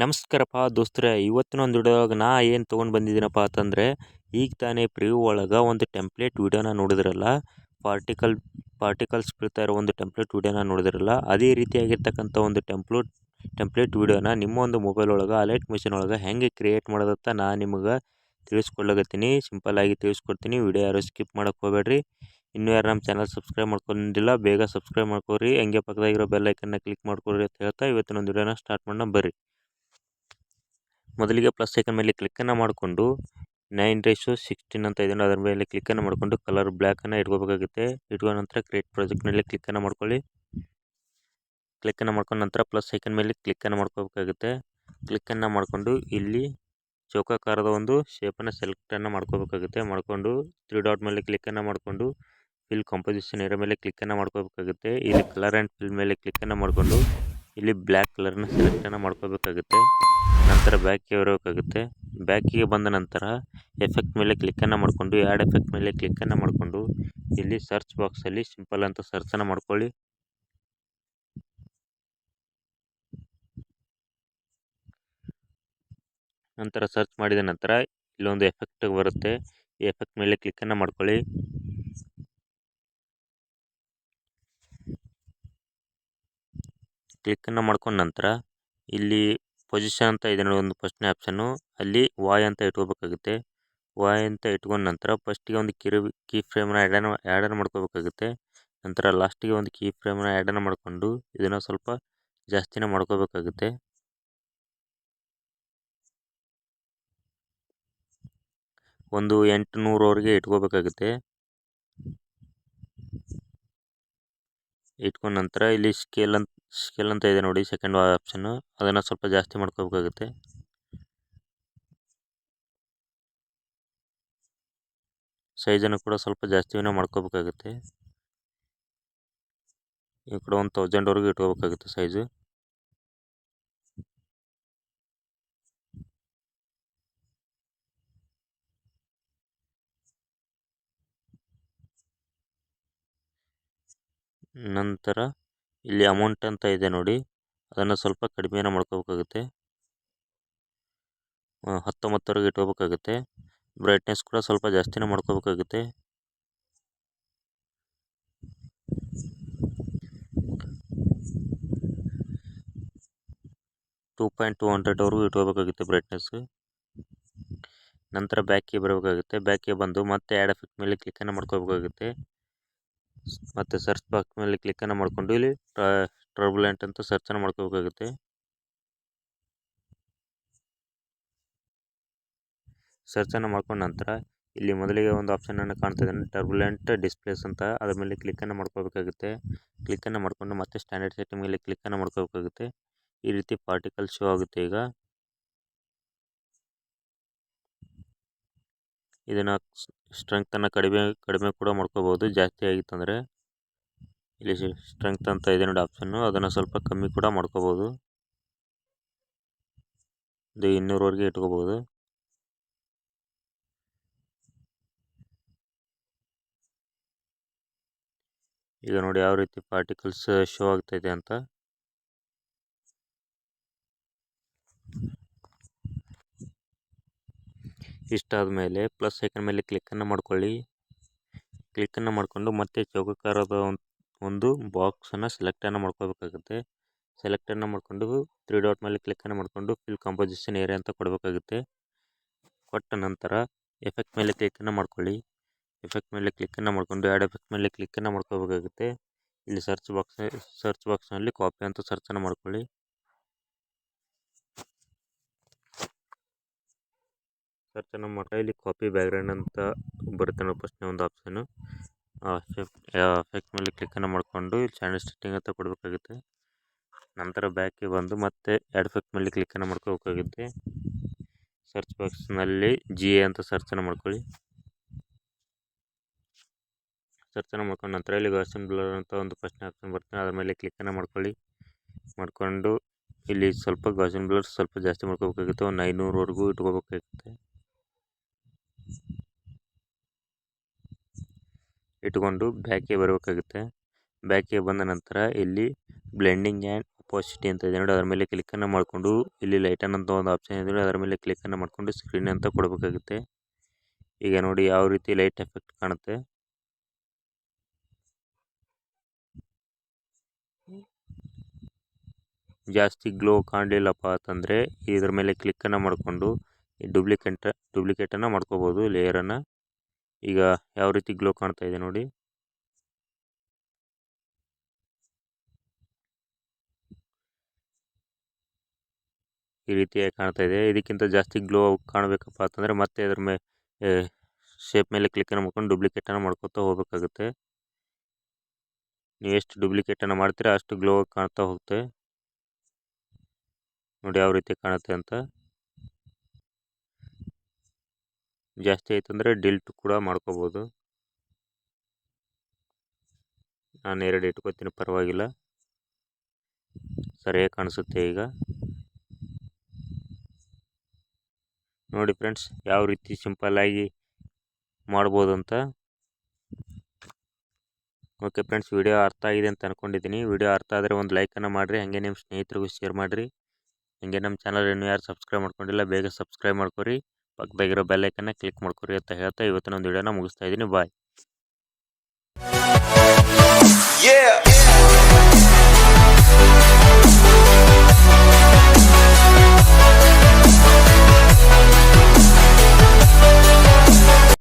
ನಮಸ್ಕಾರಪ್ಪ ದೋಸ್ತರೆ, ಇವತ್ತಿನ ಒಂದು ವಿಡಿಯೋದಾಗ ನಾ ಏನು ತೊಗೊಂಡು ಬಂದಿದ್ದೀನಪ್ಪ ಅಂತಂದರೆ, ಈಗ ತಾನೇ ಪ್ರಿವ್ಯೂ ಒಳಗೆ ಒಂದು ಟೆಂಪ್ಲೇಟ್ ವಿಡಿಯೋನ ನೋಡಿದ್ರಲ್ಲ, ಪಾರ್ಟಿಕಲ್ಸ್ ಬೀಳ್ತಾ ಇರೋ ಒಂದು ಟೆಂಪ್ಲೇಟ್ ವಿಡಿಯೋನ ನೋಡಿದ್ರಲ್ಲ, ಅದೇ ರೀತಿಯಾಗಿರ್ತಕ್ಕಂಥ ಒಂದು ಟೆಂಪ್ಲೇಟ್ ವಿಡಿಯೋನ ನಿಮ್ಮ ಒಂದು ಮೊಬೈಲ್ ಒಳಗೆ ಅಲೈಟ್ ಮಿಷನ್ ಒಳಗೆ ಹೆಂಗೆ ಕ್ರಿಯೇಟ್ ಮಾಡೋದತ್ತ ನಾ ನಿಮಗೆ ತಿಳಿಸ್ಕೊಡ್ಲಾಗತ್ತೀನಿ. ಸಿಂಪಲ್ಲಾಗಿ ತಿಳಿಸ್ಕೊಡ್ತೀನಿ. ವಿಡಿಯೋ ಯಾರು ಸ್ಕಿಪ್ ಮಾಡೋಕ್ಕೆ ಹೋಗಬೇಡ್ರಿ. ಇನ್ನೂ ಯಾರು ನಮ್ಮ ಚಾನಲ್ ಸಬ್ಸ್ಕ್ರೈಬ್ ಮಾಡ್ಕೊಂಡಿಲ್ಲ, ಬೇಗ ಸಬ್ಸ್ಕ್ರೈಬ್ ಮಾಡ್ಕೊರಿ. ಹಂಗೆ ಪಕ್ಕದಾಗಿರೋ ಬೆಲ್ ಐಕನ್ನ ಕ್ಲಿಕ್ ಮಾಡ್ಕೊರಿ ಅಂತ ಹೇಳ್ತಾ ಇವತ್ತಿನ ಒಂದು ವಿಡಿಯೋನ ಸ್ಟಾರ್ಟ್ ಮಾಡೋಣ ಬರ್ರಿ. ಮೊದಲಿಗೆ ಪ್ಲಸ್ ಐಕನ್ ಮೇಲೆ ಕ್ಲಿಕ್ಕನ್ನು ಮಾಡಿಕೊಂಡು 9:16 ಅಂತ ಇದೆ, ಅದರ ಮೇಲೆ ಕ್ಲಿಕ್ಕನ್ನು ಮಾಡಿಕೊಂಡು ಕಲರ್ ಬ್ಲ್ಯಾಕನ್ನು ಇಟ್ಕೋಬೇಕಾಗುತ್ತೆ. ಇಟ್ಕೊಂಡ ನಂತರ ಕ್ರಿಯೇಟ್ ಪ್ರಾಜೆಕ್ಟ್ ಮೇಲೆ ಕ್ಲಿಕ್ಕನ್ನು ಮಾಡ್ಕೊಳ್ಳಿ. ಕ್ಲಿಕ್ಕನ್ನು ಮಾಡ್ಕೊಂಡು ನಂತರ ಪ್ಲಸ್ ಐಕನ್ ಮೇಲೆ ಕ್ಲಿಕ್ಕನ್ನು ಮಾಡ್ಕೋಬೇಕಾಗುತ್ತೆ. ಕ್ಲಿಕ್ಕನ್ನು ಮಾಡಿಕೊಂಡು ಇಲ್ಲಿ ಚೌಕಾಕಾರದ ಒಂದು ಶೇಪನ್ನು ಸೆಲೆಕ್ಟನ್ನು ಮಾಡ್ಕೋಬೇಕಾಗುತ್ತೆ. ಮಾಡಿಕೊಂಡು 3 ಡಾಟ್ ಮೇಲೆ ಕ್ಲಿಕ್ಕನ್ನು ಮಾಡಿಕೊಂಡು ಫಿಲ್ ಕಾಂಪೋಸಿಷನ್ ಏರಿಯಾ ಮೇಲೆ ಕ್ಲಿಕ್ಕನ್ನು ಮಾಡ್ಕೋಬೇಕಾಗುತ್ತೆ. ಇಲ್ಲಿ ಕಲರ್ ಆ್ಯಂಡ್ ಫಿಲ್ ಮೇಲೆ ಕ್ಲಿಕ್ಕನ್ನು ಮಾಡಿಕೊಂಡು ಇಲ್ಲಿ ಬ್ಲ್ಯಾಕ್ ಕಲರ್ನ ಸೆಲೆಕ್ಟನ್ನು ಮಾಡ್ಕೋಬೇಕಾಗುತ್ತೆ. ನಂತರ ಬ್ಯಾಕಿಗೆ ಬರಬೇಕಾಗುತ್ತೆ. ಬ್ಯಾಕಿಗೆ ಬಂದ ನಂತರ ಎಫೆಕ್ಟ್ ಮೇಲೆ ಕ್ಲಿಕ್ಕನ್ನು ಮಾಡಿಕೊಂಡು ಆ್ಯಡ್ ಎಫೆಕ್ಟ್ ಮೇಲೆ ಕ್ಲಿಕ್ಕನ್ನು ಮಾಡಿಕೊಂಡು ಇಲ್ಲಿ ಸರ್ಚ್ ಬಾಕ್ಸಲ್ಲಿ ಸಿಂಪಲ್ ಅಂತ ಸರ್ಚನ್ನು ಮಾಡ್ಕೊಳ್ಳಿ. ನಂತರ ಸರ್ಚ್ ಮಾಡಿದ ನಂತರ ಇಲ್ಲೊಂದು ಎಫೆಕ್ಟ್ ಬರುತ್ತೆ. ಈ ಎಫೆಕ್ಟ್ ಮೇಲೆ ಕ್ಲಿಕ್ಕನ್ನು ಮಾಡ್ಕೊಳ್ಳಿ. ಕ್ಲಿಕ್ಕನ್ನು ಮಾಡ್ಕೊಂಡ ನಂತರ ಇಲ್ಲಿ ಪೊಸಿಷನ್ ಅಂತ ಇದೆ ನೋಡಿ, ಒಂದು ಫಸ್ಟ್ನೇ ಆಪ್ಷನ್ನು, ಅಲ್ಲಿ ವಾಯ್ ಅಂತ ಇಟ್ಕೋಬೇಕಾಗುತ್ತೆ. ವಾಯ್ ಅಂತ ಇಟ್ಕೊಂಡ ನಂತರ ಫಸ್ಟಿಗೆ ಒಂದು ಕೀ ಫ್ರೇಮ್ನ ಆ್ಯಡನ್ನು ಮಾಡ್ಕೋಬೇಕಾಗುತ್ತೆ. ನಂತರ ಲಾಸ್ಟಿಗೆ ಒಂದು ಕೀ ಫ್ರೇಮ್ನ ಆ್ಯಡನ್ನು ಮಾಡಿಕೊಂಡು ಇದನ್ನು ಸ್ವಲ್ಪ ಜಾಸ್ತಿನೇ ಮಾಡ್ಕೋಬೇಕಾಗುತ್ತೆ. ಒಂದು 800ವರೆಗೆ ಇಟ್ಕೋಬೇಕಾಗುತ್ತೆ. ಇಟ್ಕೊಂಡ ನಂತರ ಇಲ್ಲಿ ಸ್ಕೇಲ್ ಅಂತ ಇದೆ ನೋಡಿ, ಸೆಕೆಂಡ್ ಆಪ್ಷನ್ನು, ಅದನ್ನು ಸ್ವಲ್ಪ ಜಾಸ್ತಿ ಮಾಡ್ಕೋಬೇಕಾಗುತ್ತೆ. ಸೈಜನ್ನು ಕೂಡ ಸ್ವಲ್ಪ ಜಾಸ್ತಿನೇ ಮಾಡ್ಕೋಬೇಕಾಗುತ್ತೆ. ಈ ಕಡೆ 1000ವರೆಗೂ ಇಟ್ಕೋಬೇಕಾಗುತ್ತೆ ಸೈಜು. ನಂತರ ಇಲ್ಲಿ ಅಮೌಂಟ್ ಅಂತ ಇದೆ ನೋಡಿ, ಅದನ್ನು ಸ್ವಲ್ಪ ಕಡಿಮೆನ ಮಾಡ್ಕೋಬೇಕಾಗುತ್ತೆ. 19ವರೆಗೆ ಇಟ್ಕೋಬೇಕಾಗುತ್ತೆ. ಬ್ರೈಟ್ನೆಸ್ ಕೂಡ ಸ್ವಲ್ಪ ಜಾಸ್ತಿನೇ ಮಾಡ್ಕೋಬೇಕಾಗುತ್ತೆ. .200ವರೆಗೂ ಇಟ್ಕೋಬೇಕಾಗುತ್ತೆ ಬ್ರೈಟ್ನೆಸ್. ನಂತರ ಬ್ಯಾಕಿಗೆ ಬರಬೇಕಾಗುತ್ತೆ. ಬ್ಯಾಕಿಗೆ ಬಂದು ಮತ್ತೆ ಆ್ಯಡ್ ಎಫೆಕ್ಟ್ ಮೇಲೆ ಕ್ಲಿಕ್ಕನ್ನು ಮಾಡ್ಕೋಬೇಕಾಗುತ್ತೆ. ಮತ್ತು ಸರ್ಚ್ ಬಾಕ್ಸ್ ಮೇಲೆ ಕ್ಲಿಕ್ಕನ್ನು ಮಾಡಿಕೊಂಡು ಇಲ್ಲಿ ಟರ್ಬುಲೆಂಟ್ ಅಂತ ಸರ್ಚನ್ನು ಮಾಡ್ಕೋಬೇಕಾಗುತ್ತೆ. ಸರ್ಚನ್ನು ಮಾಡ್ಕೊಂಡ ನಂತರ ಇಲ್ಲಿ ಮೊದಲಿಗೆ ಒಂದು ಆಪ್ಷನನ್ನು ಕಾಣ್ತಾ ಇದ್ದಾನೆ, ಟರ್ಬುಲೆಂಟ್ ಡಿಸ್ಪ್ಲೇಸ್ ಅಂತ, ಅದರ ಮೇಲೆ ಕ್ಲಿಕ್ಕನ್ನು ಮಾಡ್ಕೋಬೇಕಾಗುತ್ತೆ. ಕ್ಲಿಕ್ಕನ್ನು ಮಾಡಿಕೊಂಡು ಮತ್ತೆ ಸ್ಟ್ಯಾಂಡರ್ಡ್ ಸೆಟ್ಟಿಂಗ್ ಮೇಲೆ ಕ್ಲಿಕ್ಕನ್ನು ಮಾಡ್ಕೋಬೇಕಾಗುತ್ತೆ. ಈ ರೀತಿ ಪಾರ್ಟಿಕಲ್ ಶೋ ಆಗುತ್ತೆ. ಈಗ ಇದನ್ನು ಸ್ಟ್ರೆಂಗ್ತನ್ನು ಕಡಿಮೆ ಕೂಡ ಮಾಡ್ಕೋಬೋದು. ಜಾಸ್ತಿ ಆಗಿತ್ತಂದರೆ ಇಲ್ಲಿ ಸ್ಟ್ರೆಂಗ್ತ್ ಅಂತ ಇದೆ ನೋಡಿ ಆಪ್ಷನ್ನು, ಅದನ್ನು ಸ್ವಲ್ಪ ಕಮ್ಮಿ ಕೂಡ ಮಾಡ್ಕೋಬೋದು. ಇದು 200ವರೆಗೆ ಇಟ್ಕೋಬೋದು. ಈಗ ನೋಡಿ ಯಾವ ರೀತಿ ಪಾರ್ಟಿಕಲ್ಸ್ ಶೋ ಆಗ್ತಾಯಿದೆ ಅಂತ. ಇಷ್ಟಾದ ಮೇಲೆ ಪ್ಲಸ್ ಐಕನ್ ಮೇಲೆ ಕ್ಲಿಕ್ಕನ್ನು ಮಾಡ್ಕೊಳ್ಳಿ. ಕ್ಲಿಕ್ಕನ್ನು ಮಾಡಿಕೊಂಡು ಮತ್ತೆ ಚೌಕಾಕಾರದ ಒಂದು ಬಾಕ್ಸನ್ನು ಸೆಲೆಕ್ಟನ್ನು ಮಾಡ್ಕೋಬೇಕಾಗುತ್ತೆ. ಸೆಲೆಕ್ಟನ್ನು ಮಾಡಿಕೊಂಡು 3 ಡಾಟ್ ಮೇಲೆ ಕ್ಲಿಕ್ಕನ್ನು ಮಾಡಿಕೊಂಡು ಫಿಲ್ ಕಾಂಪೋಸಿಷನ್ ಏರಿಯಾ ಅಂತ ಕೊಡಬೇಕಾಗುತ್ತೆ. ಕೊಟ್ಟ ನಂತರ ಎಫೆಕ್ಟ್ ಮೇಲೆ ಕ್ಲಿಕ್ಕನ್ನು ಮಾಡ್ಕೊಳ್ಳಿ. ಎಫೆಕ್ಟ್ ಮೇಲೆ ಕ್ಲಿಕ್ಕನ್ನು ಮಾಡಿಕೊಂಡು ಆ್ಯಡ್ ಎಫೆಕ್ಟ್ ಮೇಲೆ ಕ್ಲಿಕ್ಕನ್ನು ಮಾಡ್ಕೋಬೇಕಾಗುತ್ತೆ. ಇಲ್ಲಿ ಸರ್ಚ್ ಬಾಕ್ಸ್ನಲ್ಲಿ ಕಾಪಿ ಅಂತ ಸರ್ಚನ್ನು ಮಾಡ್ಕೊಳ್ಳಿ. ಸರ್ಚನ್ನು ಮಾಡಿ ಇಲ್ಲಿ ಕಾಪಿ ಬ್ಯಾಕ್ಗ್ರೌಂಡ್ ಅಂತ ಬರುತ್ತೆ ನೋಡಿ ಫಸ್ಟ್ನೇ ಒಂದು ಆಪ್ಷನ್ನು, ಎಫೆಕ್ಟ್ ಮೇಲೆ ಕ್ಲಿಕ್ಕನ್ನು ಮಾಡಿಕೊಂಡು ಇಲ್ಲಿ ಚಾನಲ್ ಸೆಟ್ಟಿಂಗ್ ಅಂತ ಕೊಡಬೇಕಾಗುತ್ತೆ. ನಂತರ ಬ್ಯಾಕಿಗೆ ಬಂದು ಮತ್ತೆ ಆ್ಯಡ್ ಎಫೆಕ್ಟ್ ಮೇಲೆ ಕ್ಲಿಕ್ಕನ್ನು ಮಾಡ್ಕೋಬೇಕಾಗುತ್ತೆ. ಸರ್ಚ್ ಬಾಕ್ಸ್ನಲ್ಲಿ GA ಅಂತ ಸರ್ಚನ್ನು ಮಾಡ್ಕೊಳ್ಳಿ. ಸರ್ಚನ್ನು ಮಾಡ್ಕೊಂಡು ನಂತರ ಇಲ್ಲಿ ಗಾಸಿಯನ್ ಬ್ಲರ್ ಅಂತ ಒಂದು ಫಸ್ಟ್ನೇ ಆಪ್ಷನ್ ಬರ್ತದೆ, ಅದರ ಮೇಲೆ ಕ್ಲಿಕ್ಕನ್ನು ಮಾಡ್ಕೊಳ್ಳಿ. ಮಾಡಿಕೊಂಡು ಇಲ್ಲಿ ಸ್ವಲ್ಪ ಗಾಸಿಯನ್ ಬ್ಲರ್ ಸ್ವಲ್ಪ ಜಾಸ್ತಿ ಮಾಡ್ಕೋಬೇಕಾಗುತ್ತೆ. ಒಂದು 500ವರೆಗೂ ಇಟ್ಕೋಬೇಕಾಗುತ್ತೆ. ಇಟ್ಕೊಂಡು ಬ್ಯಾಕಿಗೆ ಬರಬೇಕಾಗುತ್ತೆ. ಬ್ಯಾಕಿಗೆ ಬಂದ ನಂತರ ಇಲ್ಲಿ ಬ್ಲೆಂಡಿಂಗ್ ಆ್ಯಂಡ್ ಅಪಾಸಿಟಿ ಅಂತ ಇದೆ ನೋಡಿ, ಅದರ ಮೇಲೆ ಕ್ಲಿಕ್ಕನ್ನು ಮಾಡಿಕೊಂಡು ಇಲ್ಲಿ ಲೈಟನ್ ಅಂತ ಒಂದು ಆಪ್ಷನ್ ಇದೆ ನೋಡಿ, ಅದರ ಮೇಲೆ ಕ್ಲಿಕ್ಕನ್ನು ಮಾಡಿಕೊಂಡು ಸ್ಕ್ರೀನ್ ಅಂತ ಕೊಡಬೇಕಾಗುತ್ತೆ. ಈಗ ನೋಡಿ ಯಾವ ರೀತಿ ಲೈಟ್ ಎಫೆಕ್ಟ್ ಕಾಣುತ್ತೆ. ಜಾಸ್ತಿ ಗ್ಲೋ ಕಾಣಲಿಲ್ಲಪ್ಪ ಅಂತಂದರೆ ಇದ್ರ ಮೇಲೆ ಕ್ಲಿಕ್ಕನ್ನು ಮಾಡಿಕೊಂಡು ಡೂಪ್ಲಿಕೇಟನ್ನು ಮಾಡ್ಕೋಬೋದು ಲೇಯರನ್ನು. ಈಗ ಯಾವ ರೀತಿ ಗ್ಲೋ ಕಾಣ್ತಾ ಇದೆ ನೋಡಿ. ಈ ರೀತಿಯಾಗಿ ಕಾಣ್ತಾ ಇದೆ. ಇದಕ್ಕಿಂತ ಜಾಸ್ತಿ ಗ್ಲೋ ಕಾಣಬೇಕಪ್ಪ ಅಂತಂದರೆ ಮತ್ತೆ ಅದ್ರ ಮೇಲೆ ಶೇಪ್ ಮೇಲೆ ಕ್ಲಿಕ್ಕನ್ನು ಮಾಡ್ಕೊಂಡು ಡೂಪ್ಲಿಕೇಟನ್ನು ಮಾಡ್ಕೊತಾ ಹೋಗಬೇಕಾಗುತ್ತೆ. ನೀವು ಎಷ್ಟು ಡೂಪ್ಲಿಕೇಟನ್ನು ಮಾಡ್ತೀರಾ ಅಷ್ಟು ಗ್ಲೋ ಕಾಣ್ತಾ ಹೋಗುತ್ತೆ. ನೋಡಿ ಯಾವ ರೀತಿ ಕಾಣುತ್ತೆ ಅಂತ. ಜಾಸ್ತಿ ಆಯ್ತು ಅಂದರೆ ಡಿಲ್ಟ್ ಕೂಡ ಮಾಡ್ಕೋಬೋದು. ನಾನು 2 ಇಟ್ಕೋತೀನಿ, ಪರವಾಗಿಲ್ಲ, ಸರಿಯಾಗಿ ಕಾಣಿಸುತ್ತೆ. ಈಗ ನೋಡಿ ಫ್ರೆಂಡ್ಸ್ ಯಾವ ರೀತಿ ಸಿಂಪಲ್ಲಾಗಿ ಮಾಡ್ಬೋದು ಅಂತ. ಓಕೆ ಫ್ರೆಂಡ್ಸ್, ವಿಡಿಯೋ ಅರ್ಥ ಆಗಿದೆ ಅಂತ ಅಂದ್ಕೊಂಡಿದ್ದೀನಿ. ವಿಡಿಯೋ ಅರ್ಥ ಆದರೆ ಒಂದು ಲೈಕನ್ನು ಮಾಡಿರಿ, ಹಾಗೆ ನಿಮ್ಮ ಸ್ನೇಹಿತರಿಗೂ ಶೇರ್ ಮಾಡಿರಿ. ಹಾಗೆ ನಮ್ಮ ಚಾನಲ್ ಇನ್ನೂ ಯಾರು ಸಬ್ಸ್ಕ್ರೈಬ್ ಮಾಡ್ಕೊಂಡಿಲ್ಲ ಬೇಗ ಸಬ್ಸ್ಕ್ರೈಬ್ ಮಾಡ್ಕೊರಿ, ಪಕ್ಕದಾಗಿರೋ ಬೆಲ್ಲೈಕನ್ನ ಕ್ಲಿಕ್ ಮಾಡ್ಕೊರಿ ಅಂತ ಹೇಳ್ತಾ ಇವತ್ತಿನ ಒಂದು ವಿಡಿಯೋನ ಮುಗಿಸ್ತಾ ಇದ್ದೀನಿ. ಬಾಯ್.